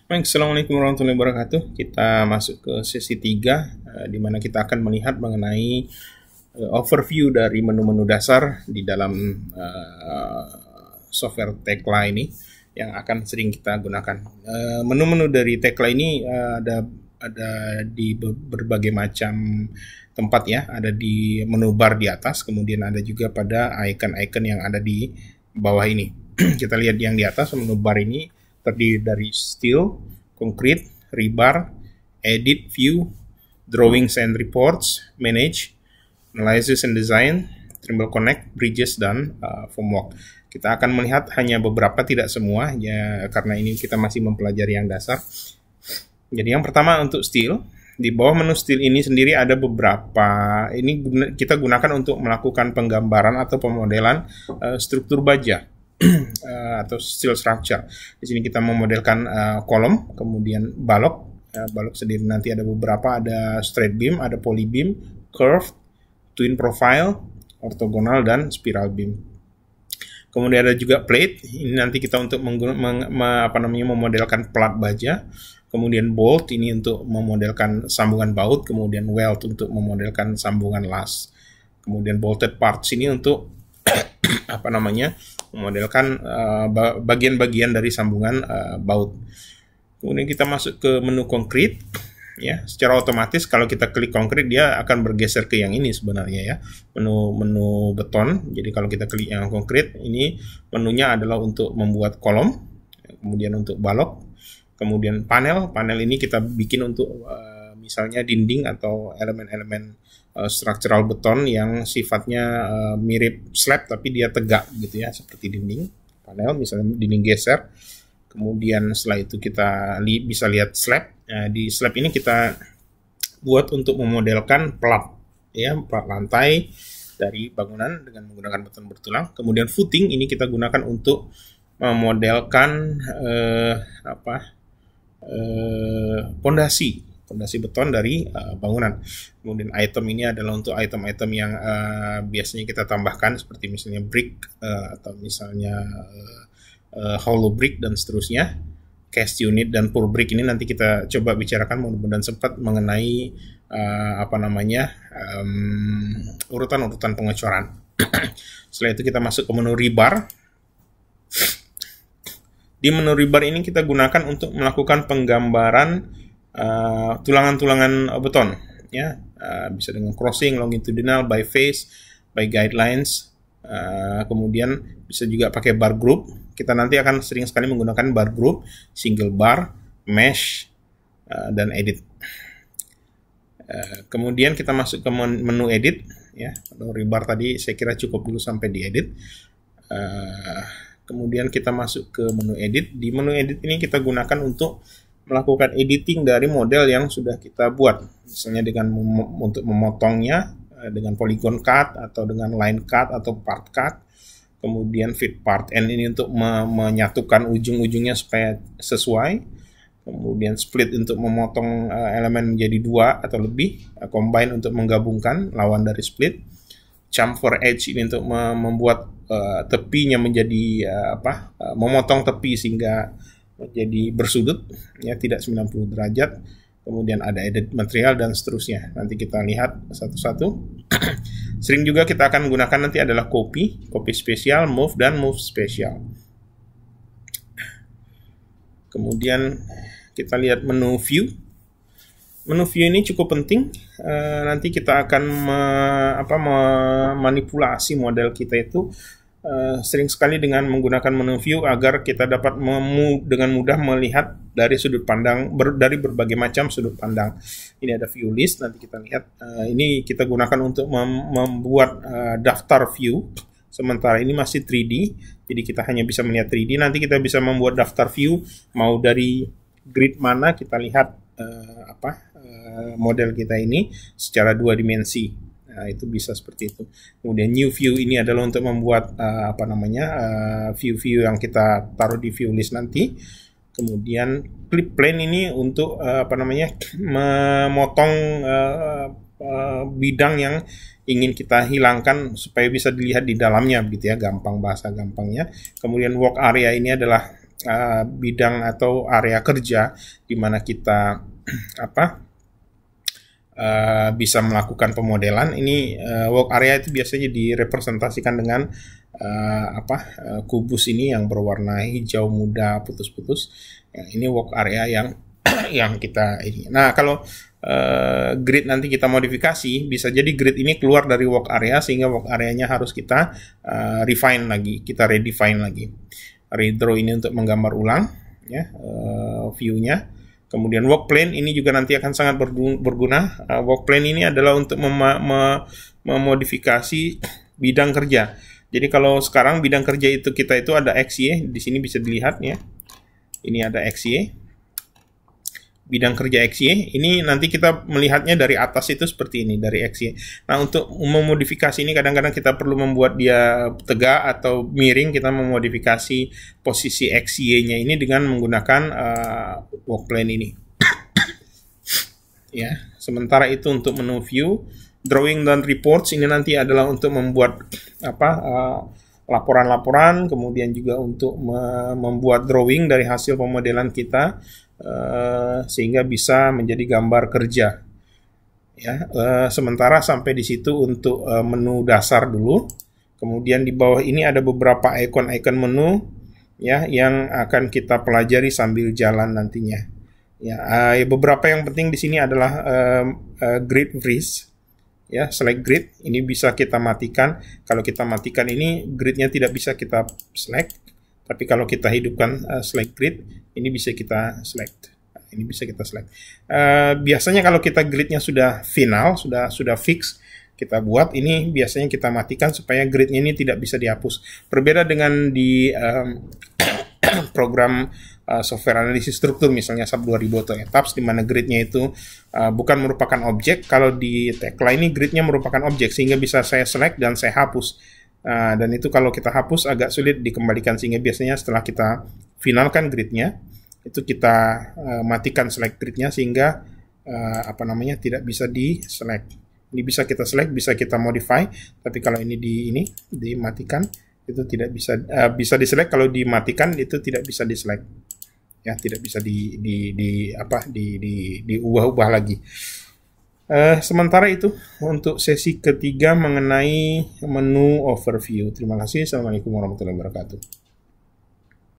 Baik, Assalamualaikum warahmatullahi wabarakatuh. Kita masuk ke sesi 3, di mana kita akan melihat mengenai overview dari menu-menu dasar di dalam software Tekla ini yang akan sering kita gunakan. Menu-menu dari Tekla ini ada di berbagai macam tempat ya, ada di menu bar di atas, kemudian ada juga pada icon-icon yang ada di bawah ini. Kita lihat yang di atas, menu bar ini terdiri dari steel, concrete, rebar, edit, view, drawings and reports, manage, analysis and design, Trimble Connect, bridges, dan formwork. Kita akan melihat hanya beberapa, tidak semua, ya, karena ini kita masih mempelajari yang dasar. Jadi yang pertama untuk steel, di bawah menu steel ini sendiri ada beberapa, ini kita gunakan untuk melakukan penggambaran atau pemodelan struktur baja. Atau steel structure. Di sini kita memodelkan kolom, kemudian balok. Balok sendiri nanti ada beberapa, ada straight beam, ada poly beam, curved, twin profile, ortogonal, dan spiral beam. Kemudian ada juga plate. Ini nanti kita untuk memodelkan plat baja. Kemudian bolt ini untuk memodelkan sambungan baut. Kemudian weld untuk memodelkan sambungan las. Kemudian bolted parts ini untuk memodelkan bagian-bagian dari sambungan baut. Kemudian kita masuk ke menu konkret, ya. Secara otomatis kalau kita klik konkret dia akan bergeser ke yang ini sebenarnya ya, menu beton. Jadi kalau kita klik yang konkret, ini menunya adalah untuk membuat kolom, kemudian untuk balok, kemudian panel ini kita bikin untuk misalnya dinding atau elemen-elemen structural beton yang sifatnya mirip slab tapi dia tegak gitu ya, seperti dinding panel, misalnya dinding geser. Kemudian setelah itu kita bisa lihat slab. Di slab ini kita buat untuk memodelkan plat ya, plat lantai dari bangunan dengan menggunakan beton bertulang. Kemudian footing ini kita gunakan untuk memodelkan pondasi beton dari bangunan. Kemudian item ini adalah untuk item-item yang biasanya kita tambahkan seperti misalnya brick atau misalnya hollow brick dan seterusnya. Cast unit dan pour brick ini nanti kita coba bicarakan, mudah-mudahan sempat mengenai urutan-urutan pengecoran. Setelah itu kita masuk ke menu rebar. Di menu rebar ini kita gunakan untuk melakukan penggambaran tulangan-tulangan beton ya, bisa dengan crossing, longitudinal, by face, by guidelines, kemudian bisa juga pakai bar group. Kita nanti akan sering sekali menggunakan bar group, single bar, mesh, dan edit. Kemudian kita masuk ke menu edit ya. Menu rebar tadi saya kira cukup dulu sampai di edit. Kemudian kita masuk ke menu edit. Di menu edit ini kita gunakan untuk melakukan editing dari model yang sudah kita buat, misalnya dengan untuk memotongnya dengan polygon cut atau dengan line cut atau part cut. Kemudian fit part end ini untuk menyatukan ujung-ujungnya supaya sesuai. Kemudian split untuk memotong elemen menjadi dua atau lebih, combine untuk menggabungkan lawan dari split. Chamfer edge ini untuk membuat tepinya menjadi memotong tepi sehingga menjadi bersudut ya, tidak 90 derajat. Kemudian ada edit material dan seterusnya. Nanti kita lihat satu-satu. Sering juga kita akan gunakan nanti adalah copy spesial, move, dan move spesial. Kemudian kita lihat menu view. Menu view ini cukup penting. Nanti kita akan memanipulasi model kita itu sering sekali dengan menggunakan menu view agar kita dapat dengan mudah melihat dari sudut pandang, dari berbagai macam sudut pandang. Ini ada view list, nanti kita lihat. Ini kita gunakan untuk membuat daftar view. Sementara ini masih 3D, jadi kita hanya bisa melihat 3D. Nanti kita bisa membuat daftar view, mau dari grid mana kita lihat model kita ini secara 2 dimensi. Nah, itu bisa seperti itu. Kemudian new view ini adalah untuk membuat view-view yang kita taruh di view list nanti. Kemudian clip plane ini untuk memotong bidang yang ingin kita hilangkan supaya bisa dilihat di dalamnya begitu ya, gampang, bahasa gampangnya. Kemudian work area ini adalah bidang atau area kerja di mana kita bisa melakukan pemodelan. Ini work area itu biasanya direpresentasikan dengan kubus ini yang berwarna hijau muda putus-putus. Ini work area yang yang kita ini. Nah, kalau grid nanti kita modifikasi, bisa jadi grid ini keluar dari work area sehingga work areanya harus kita refine lagi, kita redefine lagi. Redraw ini untuk menggambar ulang ya view-nya. Kemudian work plane ini juga nanti akan sangat berguna. Work plane ini adalah untuk memodifikasi bidang kerja. Jadi kalau sekarang bidang kerja itu kita itu ada XY, di sini bisa dilihat ya. Ini ada XY. Bidang kerja XY, ini nanti kita melihatnya dari atas itu seperti ini, dari XY. Nah, untuk memodifikasi ini kadang-kadang kita perlu membuat dia tegak atau miring, kita memodifikasi posisi XY-nya ini dengan menggunakan work plane ini. Ya, sementara itu untuk menu view, drawing dan reports ini nanti adalah untuk membuat laporan-laporan, kemudian juga untuk membuat drawing dari hasil pemodelan kita. Sehingga bisa menjadi gambar kerja ya. Sementara sampai di situ untuk menu dasar dulu. Kemudian di bawah ini ada beberapa icon-icon menu ya yang akan kita pelajari sambil jalan nantinya ya. Beberapa yang penting di sini adalah grid freeze ya, select grid ini bisa kita matikan. Kalau kita matikan ini gridnya tidak bisa kita select. Tapi kalau kita hidupkan select grid, ini bisa kita select. Ini bisa kita select. Biasanya kalau kita gridnya sudah final, sudah fix, kita buat ini biasanya kita matikan supaya gridnya ini tidak bisa dihapus. Berbeda dengan di program software analisis struktur, misalnya SAP 2000 atau ETAPS, di mana gridnya itu bukan merupakan objek. Kalau di Tekla ini gridnya merupakan objek, sehingga bisa saya select dan saya hapus. Dan itu kalau kita hapus agak sulit dikembalikan, sehingga biasanya setelah kita finalkan gridnya itu kita matikan select gridnya sehingga tidak bisa di select. Ini bisa kita select, bisa kita modify, tapi kalau ini dimatikan itu tidak bisa bisa di select. Kalau dimatikan itu tidak bisa di select ya, tidak bisa diubah-ubah lagi. Sementara itu untuk sesi ketiga mengenai menu overview. Terima kasih. Assalamualaikum warahmatullahi wabarakatuh.